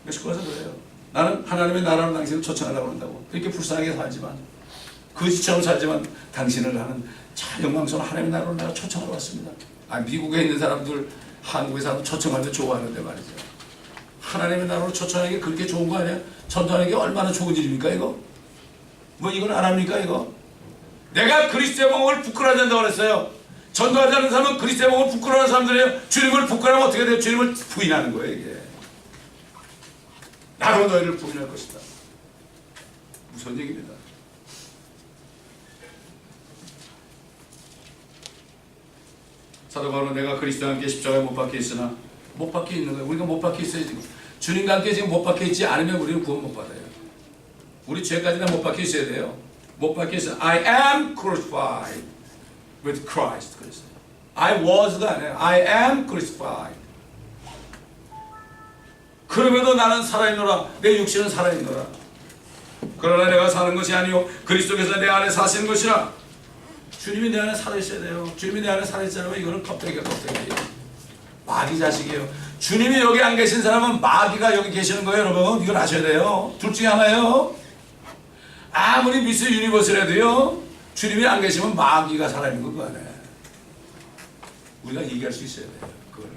멕시코에서 그래요. 나는 하나님의 나라로 당신을 초청하려고 한다고. 그렇게 불쌍하게 살지만 거지처럼 살지만 당신을 나는 참 영광스러운 하나님의 나라로 내가 초청하러 왔습니다. 미국에 있는 사람들, 한국에 사람들 초청하면 좋아하는데 말이죠. 하나님의 나라로 초청하는 게 그렇게 좋은 거 아니야? 전도하는 게 얼마나 좋은 일입니까 이거? 뭐 이건 안 합니까 이거? 내가 그리스도의 복음을 부끄러워야 된다고 그랬어요. 전도하지 않는 사람은 그리스도의 복음을 부끄러워하는 사람들이에요. 주님을 부끄러워하면 어떻게 돼요? 주님을 부인하는 거예요 이게. 나도 너희를 부인할 것이다. 무슨 얘기입니다. 사도 바울은 내가 그리스도와 함께 십자가에 못 박혀 있으나 못 박혀 있는 거예요. 우리가 못 박혀 있어요 지금. 주님과 함께 지금 못 박혀 있지 않으면 우리는 구원 못 받아요. 우리 죄까지는 못 박혀 있어야 돼요. 못 박혀 있어요. I am crucified with Christ. 그랬어요. I was가 아니에요. I am crucified. 그럼에도 나는 살아있노라. 내 육신은 살아있노라. 그러나 내가 사는 것이 아니요 그리스도께서 내 안에 사시는 것이라. 주님이 내 안에 살아있어야 돼요. 주님이 내 안에 살아있잖아요. 이거는 껍데기가 껍데기. 마귀 자식이에요. 주님이 여기 안 계신 사람은 마귀가 여기 계시는 거예요, 여러분. 이걸 아셔야 돼요. 둘 중에 하나예요. 아무리 미스 유니버스라도요. 주님이 안 계시면 마귀가 살아있는 거 안에. 우리가 얘기할 수 있어야 돼요. 그걸.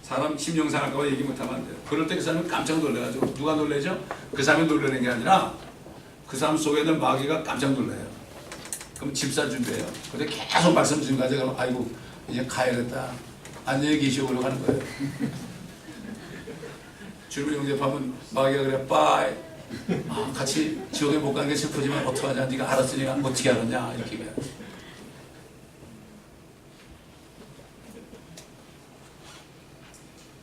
사람 심령 상할까 봐 얘기 못하면 안 돼요. 그럴 때 그 사람이 깜짝 놀래가지고 누가 놀래죠? 그 사람이 놀라는 게 아니라 그 사람 속에 있는 마귀가 깜짝 놀라요. 그럼 집살 준비해요. 근데 계속 말씀 주신 가지고 아이고 이제 가야겠다. 안녕히 계시오 그러고 가는 거예요. 주님을 영접하면 마귀가 그래 빠이. 같이 지옥에 못 가는 게 슬프지만 어떡하냐. 네가 알았으니까 어떻게 알았냐 이렇게 해요.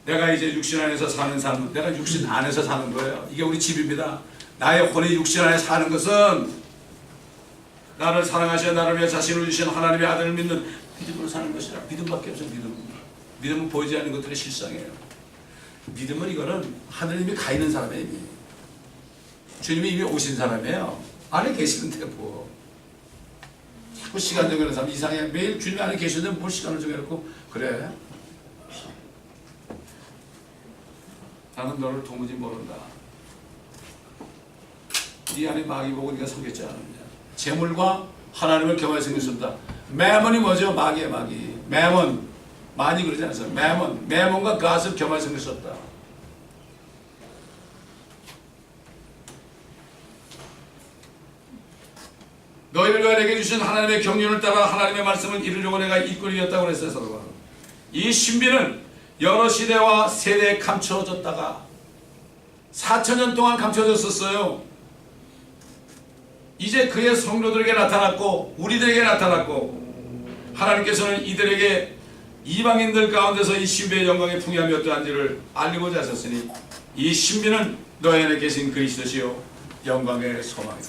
내가 이제 육신 안에서 사는 삶, 내가 육신 안에서 사는 거예요. 이게 우리 집입니다. 나의 혼이 육신 안에 사는 것은 나를 사랑하시어 나를 위해 자신을 주신 하나님의 아들을 믿는 믿음으로 사는 것이라. 믿음밖에 없어요. 믿음은 보이지 않는 것들의 실상이에요. 믿음은 이거는 하느님이 가 있는 사람이에요. 이미. 주님이 이미 오신 사람이에요. 안에 계시는데 뭐 자꾸 시간 정해놓은 사람 이상해. 매일 주님 안에 계시는데 뭘 시간을 정해놓고 그래. 나는 너를 도무지 모른다. 네 안에 마귀 보고 네가 속였지 않느냐. 재물과 하나님을 겸하여 생겼습니다. 매몬이 뭐죠? 마귀의 마귀. 매몬. 많이 그러지 않았어요. 매몬. 매몬과 갓을 겸하여 생겼었다. 너희를 위하여 내게 주신 하나님의 경륜을 따라 하나님의 말씀을 이루려고 내가 일꾼이었다고 그랬어요. 서로가. 이 신비는 여러 시대와 세대에 감춰졌다가 4,000년 동안 감춰졌었어요. 이제 그의 성도들에게 나타났고 우리들에게 나타났고 하나님께서는 이들에게 이방인들 가운데서 이 신비의 영광의 풍요함이 어떠한지를 알리고자 하셨으니 이 신비는 너희 안에 계신 그리스도시요 영광의 소망이다.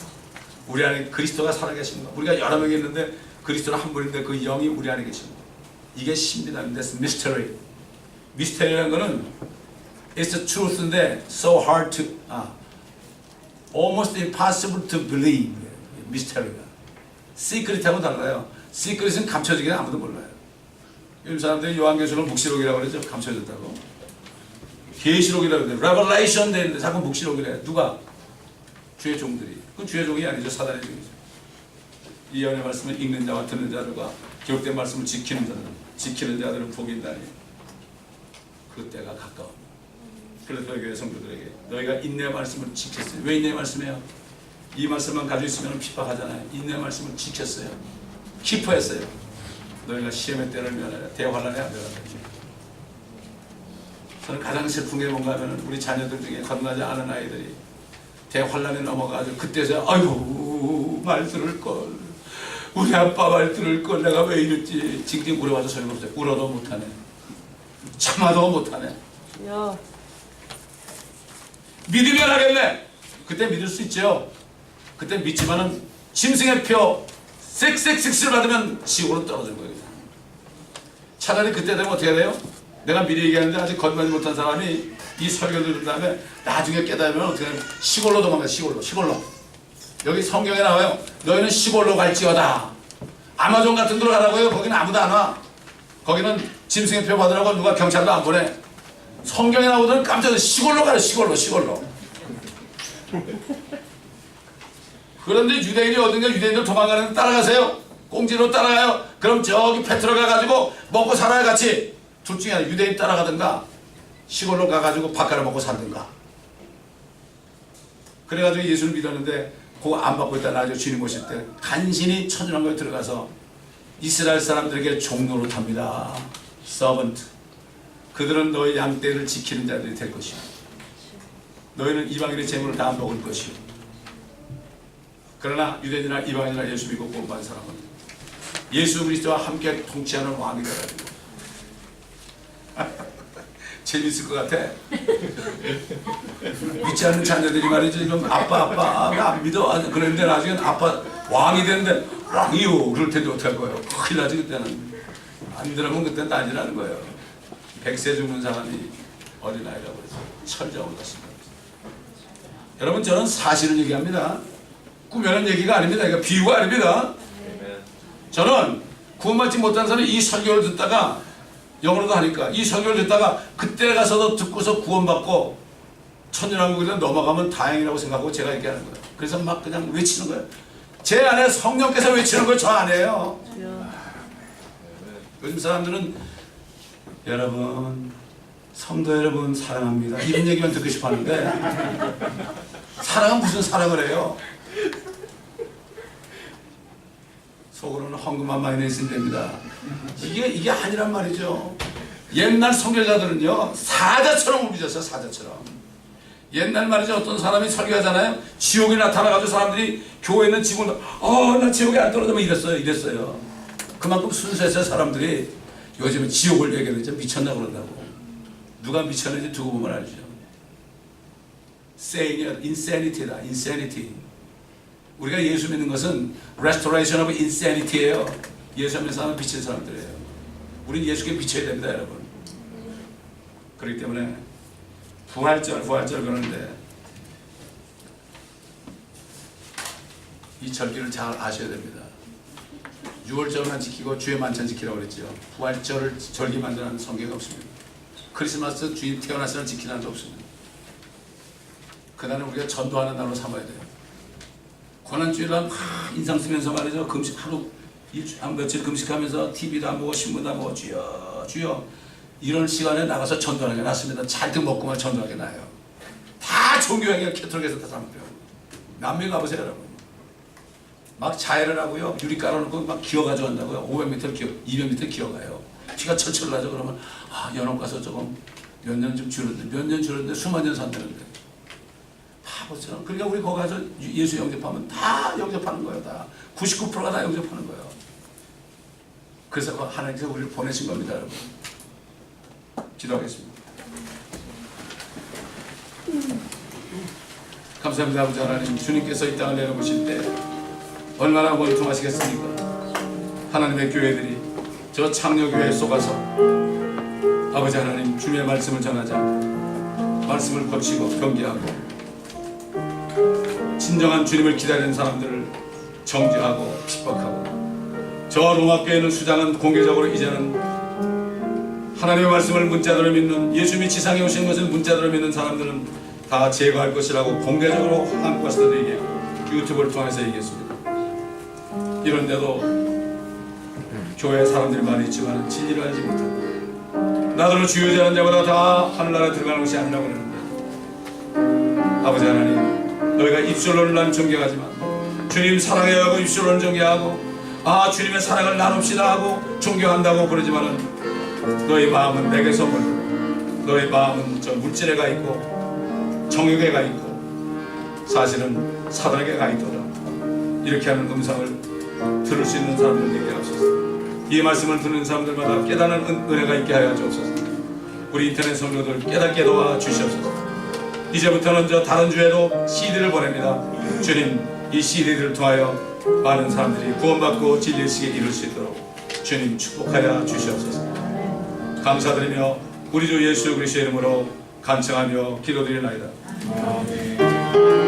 우리 안에 그리스도가 살아계신 것. 우리가 여러 명이 있는데 그리스도는 한 분인데 그 영이 우리 안에 계신 것. 이게 신비다. That's mystery. 미스테리라는 거는 it's the truth인데 so hard to almost impossible to believe. 미스테리가 시크릿하고 달라요. 시크릿은 감춰지긴 아무도 몰라요. 요즘 사람들이 요한계시록을 묵시록이라고 그러죠. 감춰졌다고. 계시록이라고 그래요. 레벨레이션 되는데 자꾸 묵시록이래. 누가? 주의 종들이. 그 주의 종이 아니죠. 사단의 종이죠. 이 예언의 말씀을 읽는 자와 듣는 자들과 기록된 말씀을 지키는 자들은 복이 있다니. 그 때가 가까워. 그래서 교회 성도들에게 너희가 인내의 말씀을 지켰어요. 왜 인내의 말씀이에요? 이 말씀만 가지고 있으면 핍박하잖아요. 인내의 말씀을 지켰어요. 키퍼했어요. 너희가 시험의 때를 면하여 대환란에 안 들어간다. 저는 가장 슬픈 게 뭔가 하면 우리 자녀들 중에 거듭나지 않은 아이들이 대환란에 넘어가서 그때서 아이고 말 들을걸, 우리 아빠 말 들을걸, 내가 왜 이랬지. 징징 울어봐도 소용없어요. 울어도 못하네. 참아도 못하네. 야. 믿으면 하겠네. 그때 믿을 수 있죠. 그때 믿지만은 짐승의 표 666를 받으면 지옥으로 떨어지는 거예요. 차라리 그때 되면 어떻게 돼요? 내가 미리 얘기하는데 아직 거듭나지 못한 사람이 이 설교를 들은 다음에 나중에 깨달으면 어떻게 해요? 시골로 도망가요. 시골로. 여기 성경에 나와요. 너희는 시골로 갈지어다. 아마존 같은 데로 가라고요. 거기는 아무도 안 와. 거기는 짐승의 표 받으라고 누가 경찰도 안 보내. 성경에 나오더니 깜짝 놀라서 시골로 가요. 시골로. 그런데 유대인이 어딘가 유대인들 도망가는 데 따라가세요. 꽁지로 따라가요. 그럼 저기 페트로 가가지고 먹고 살아야 같이. 둘 중에 하나. 유대인 따라가든가 시골로 가가지고 밥가루 먹고 살든가. 그래가지고 예수를 믿었는데 그거 안 받고 있다 나중에 주님 오실 때 간신히 천연왕국에 들어가서 이스라엘 사람들에게 종노릇 합니다. 서번트. 그들은 너희 양떼를 지키는 자들이 될 것이요. 너희는 이방인의 재물을 다 먹을 것이요. 그러나 유대인이나 이방인이나 예수 믿고 구원받은 사람은 예수 그리스도와 함께 통치하는 왕이 되어가지고 재밌을 것 같아. 믿지 않는 자녀들이 말이죠. 지금 아빠 나 안 믿어. 그런데 나중에 아빠 왕이 되는데 왕이요 그럴 텐데 어떡할 거예요. 큰일 나지 그때는. 안 들으면 그때는 난리나는 거예요. 100세 죽는 사람이 어린아이라고 해서 철저하고 같습니다. 여러분 저는 사실을 얘기합니다. 꾸며낸 얘기가 아닙니다. 이거 비유가 아닙니다. 저는 구원받지 못한 사람이 이 설교를 듣다가 영어로도 하니까 이 설교를 듣다가 그때 가서도 듣고서 구원받고 천년왕국에 넘어가면 다행이라고 생각하고 제가 얘기하는 거예요. 그래서 막 그냥 외치는 거예요. 제 안에 성령께서 외치는 걸 저 안에요. 요즘 사람들은 여러분 성도 여러분 사랑합니다 이런 얘기만 듣고 싶어 하는데 사랑은 무슨 사랑을 해요. 속으로는 헝금한 마요네즈는 됩니다. 이게 아니란 말이죠. 옛날 선교자들은요 사자처럼 움직였어요. 사자처럼. 옛날 말이죠. 어떤 사람이 설교하잖아요. 지옥이 나타나가지고 사람들이 교회에 있는 직원들 나 지옥에 안 떨어지면 이랬어요. 그만큼 순수했어요. 사람들이. 요즘은 지옥을 얘기하죠. 미쳤나 그런다고. 누가 미쳤는지 두고 보면 알죠. insanity다. insanity. 우리가 예수 믿는 것은 restoration of insanity예요. 예수 믿는 사람은 미친 사람들이에요. 우리는 예수께 미쳐야 됩니다, 여러분. 그렇기 때문에 부활절 그러는데 이 절기를 잘 아셔야 됩니다. 6월절만 지키고 주의 만찬 지키라고 그랬죠. 부활절을 절기 만드는 성경이 없습니다. 크리스마스 주님 태어나신 날 지키는 날도 없습니다. 그날은 우리가 전도하는 날로 삼아야 돼요. 고난주일날 인상 쓰면서 말이죠. 금식 하루 며칠 금식하면서 TV도 안 보고 신문도 안 보고 주여 이런 시간에 나가서 전도하는 게 낫습니다. 잔뜩 먹고만 전도하는 게 나아요. 다 종교행위가 캐톨릭에서 다 잘못돼요. 남미 가보세요 여러분. 막 자해를 하고요. 유리 깔아놓고 막 기어가지고 한다고요. 500m 기어, 200m 기어가요. 피가 철철 나죠. 그러면 연옥 가서 조금 몇 년 좀 줄었는데 수만 년 산다는데 바보처럼. 그러니까 우리 거기 가서 예수 영접하면 다 영접하는 거예요. 다 99%가 다 영접하는 거예요. 그래서 하나님께서 우리를 보내신 겁니다, 여러분. 기도하겠습니다. 감사합니다, 아버지 하나님. 주님께서 이 땅을 내려보실 때 얼마나 원통하시겠습니까? 하나님의 교회들이 저 창녀교회에 쏘가서 아버지 하나님 주님의 말씀을 전하자 말씀을 거치고 경계하고 진정한 주님을 기다리는 사람들을 정죄하고 핍박하고 저 로마교회는 수장은 공개적으로 이제는 하나님의 말씀을 문자대로 믿는 예수님이 지상에 오신 것을 문자대로 믿는 사람들은 다 제거할 것이라고 공개적으로 한국 가서도 얘기했고 유튜브를 통해서 얘기했습니다. 이런데도 교회 사람들이 많이 있지만 진리를 알지 못하고 나더러 주유자는 자보다 다 하늘나라에 들어가는 것이 아니라고 그러는데 아버지 하나님 너희가 입술로는 난 존경하지만 주님 사랑해요 하고 입술로는 존경하고 주님의 사랑을 나눕시다 하고 존경한다고 그러지만은 너희 마음은 내게서 멀고 너희 마음은 저 물질에 가 있고 정욕에 가 있고 사실은 사단에게 가 있도다. 이렇게 하는 음성을 들을 수 있는 사람들 되게 하옵소서. 이 말씀을 듣는 사람들마다 깨닫는 은혜가 있게 하여 주옵소서. 우리 인터넷 성도들 깨닫게 도와 주시옵소서. 이제부터는 저 다른 주에도 CD를 보냅니다. 주님 이 CD들을 통하여 많은 사람들이 구원받고 진리의 시기에 이룰 수 있도록 주님 축복하여 주시옵소서. 감사드리며 우리 주 예수 그리스도의 이름으로 간청하며 기도드리나이다. 아멘.